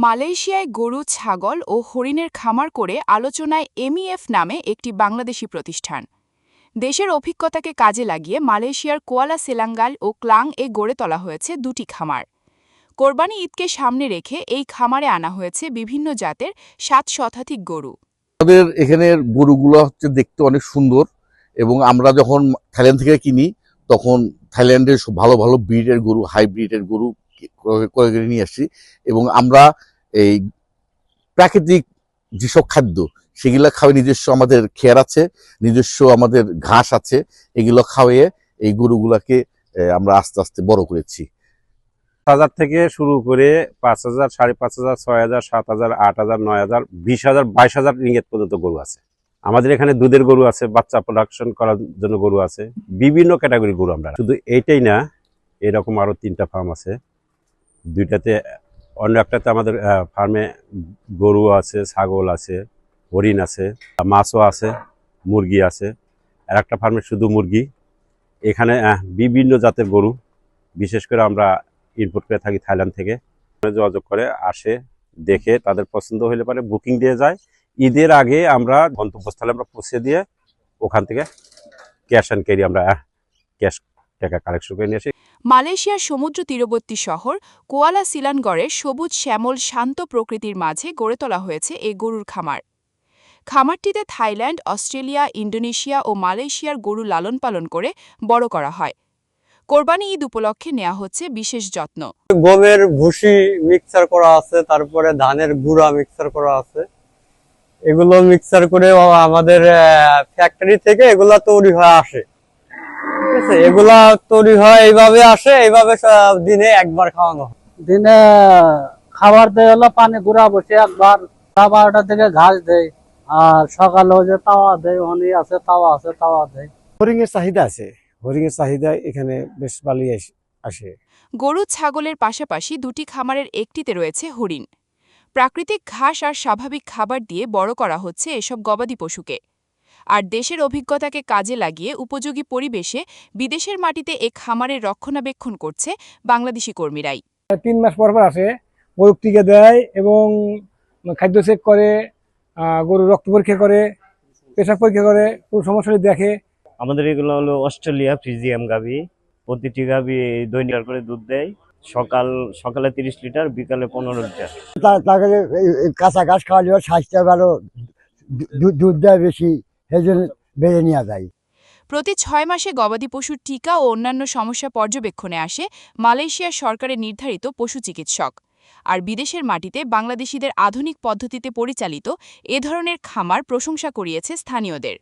মালয়েশিয়ায় গরু, ছাগল ও হরিণের খামার করে আলোচনায় এমইএফ নামে একটি বাংলাদেশি প্রতিষ্ঠান। দেশের অভিজ্ঞতাকে কাজে লাগিয়ে মালয়েশিয়ার কুয়ালা সেলাঙ্গাল ও ক্লাং এ গড়ে তোলা হয়েছে দুটি খামার। কোরবানি ঈদকে সামনে রেখে এই খামারে আনা হয়েছে বিভিন্ন জাতের ৭ শতাধিক গরু। আমাদের এখানের গরুগুলো হচ্ছে দেখতে অনেক সুন্দর, এবং আমরা যখন থাইল্যান্ড থেকে কিনি তখন থাইল্যান্ডের ভালো ভালো ব্রিডের গরু, হাইব্রিডের গরু করে নিয়ে আসছি। এবং আমরা এই প্রাকৃতিক যেসব খাদ্য সেগুলো খাওয়াই, নিজস্ব আমাদের খেয়ার আছে, নিজস্ব আমাদের ঘাস আছে, এগুলো খাওয়াইয়ে এই গরুগুলাকে আমরা আস্তে আস্তে বড় করেছি। 5,000 থেকে শুরু করে 5,000, 5,500, 6,000, 7,000, 8,000, 9,000, 20,000, 22,000 রিঙ্গিত পর্যন্ত গরু আছে। আমাদের এখানে দুধের গরু আছে, বাচ্চা প্রোডাকশন করার জন্য গরু আছে, বিভিন্ন ক্যাটাগরি গরু। আমরা শুধু এইটাই না, এরকম আরো 3টা ফার্ম আছে। 2টাতে, অন্য একটাতে আমাদের ফার্মে গরু আছে, ছাগল আছে, হরিণ আছে, মাছও আছে, মুরগি আছে। আর একটা ফার্মে শুধু মুরগি। এখানে বিভিন্ন জাতের গরু, বিশেষ করে আমরা ইনপুট করে থাকি থাইল্যান্ড থেকে। যোগাযোগ করে আসে, দেখে তাদের পছন্দ হলে পরে বুকিং দিয়ে যায়। ঈদের আগে আমরা গন্তব্যস্থলে আমরা পৌঁছে দিয়ে ওখান থেকে ক্যাশ অ্যান্ড ক্যারি আমরা ক্যাশ টাকা কালেকশন করে নিয়ে আসি। মালয়েশিয়ার সমুদ্র তীরবর্তী শহর কুয়ালা সিলানগড়ের সবুজ শ্যামল শান্ত প্রকৃতির মাঝে গড়ে তোলা হয়েছে এই গরুর খামার। খামারটিতে থাইল্যান্ড, অস্ট্রেলিয়া, ইন্দোনেশিয়া ও মালয়েশিয়ার গরু লালন পালন করে বড় করা হয়। কোরবানি ঈদ উপলক্ষে নেওয়া হচ্ছে বিশেষ যত্ন। গমের ভুসি মিক্সার করা আছে, তারপরে ধানের গুঁড়া মিক্সার করা আছে। এগুলো মিক্সার করে আমাদের ফ্যাক্টরি থেকে এগুলা তৈরি হয়ে আসে। ঠিক আছে, এগুলা তৈরি হয় এইভাবে আসে, এইভাবে দিনে একবার খাওয়ানো হয়। দিনে খাবার দেয় হলো পানি গুঁড়া বসে একবার, 12টা থেকে ঘাস দেয়, আর সকালে যে তাওয়া দেয়, অনি আছে তাওয়া আছে, তাওয়া দেয়। হরিণের চাহিদা আছে, হরিণের চাহিদা এখানে বেশ ভালোই আসে। গরু, ছাগলের পাশাপাশি দুটি খামারের একটিতে রয়েছে হরিণ। প্রাকৃতিক ঘাস আর স্বাভাবিক খাবার দিয়ে বড় করা হচ্ছে এসব গবাদি পশুকে। আর দেশের অভিজ্ঞতাকে কাজে লাগিয়ে উপযোগী পরিবেশে বিদেশের মাটিতে এ খামারের রক্ষণাবেক্ষণ করছে বাংলাদেশি কর্মীরাই। 3 মাস পর পর আসে, গরু টিকা দেয় এবং খাদ্য চেক করে, গরুর রক্ত পরীক্ষা করে, পেশাব পরীক্ষা করে, কোনো সমস্যা দেখে। আমাদের এগুলো হলো অস্ট্রেলিয়া ফ্রিজিয়াম গাভী। প্রতিটি গাভী দৈনিক করে দুধ দেয়। সকালে 30 লিটার, বিকালে 15 লিটার। তাকে কাঁচা ঘাস খাওয়ালেও স্বাস্থ্য ভালো, দুধ দেয় বেশি, সেই জন্য বেড়ে নেওয়া যায়। প্রতি 6 মাসে গবাদি পশুর টিকা ও অন্যান্য সমস্যা পর্যবেক্ষণে আসে মালয়েশিয়া সরকারের নির্ধারিত পশু চিকিৎসক। আর বিদেশের মাটিতে বাংলাদেশিদের আধুনিক পদ্ধতিতে পরিচালিত এ ধরনের খামার প্রশংসা কুড়িয়েছে স্থানীয়দের।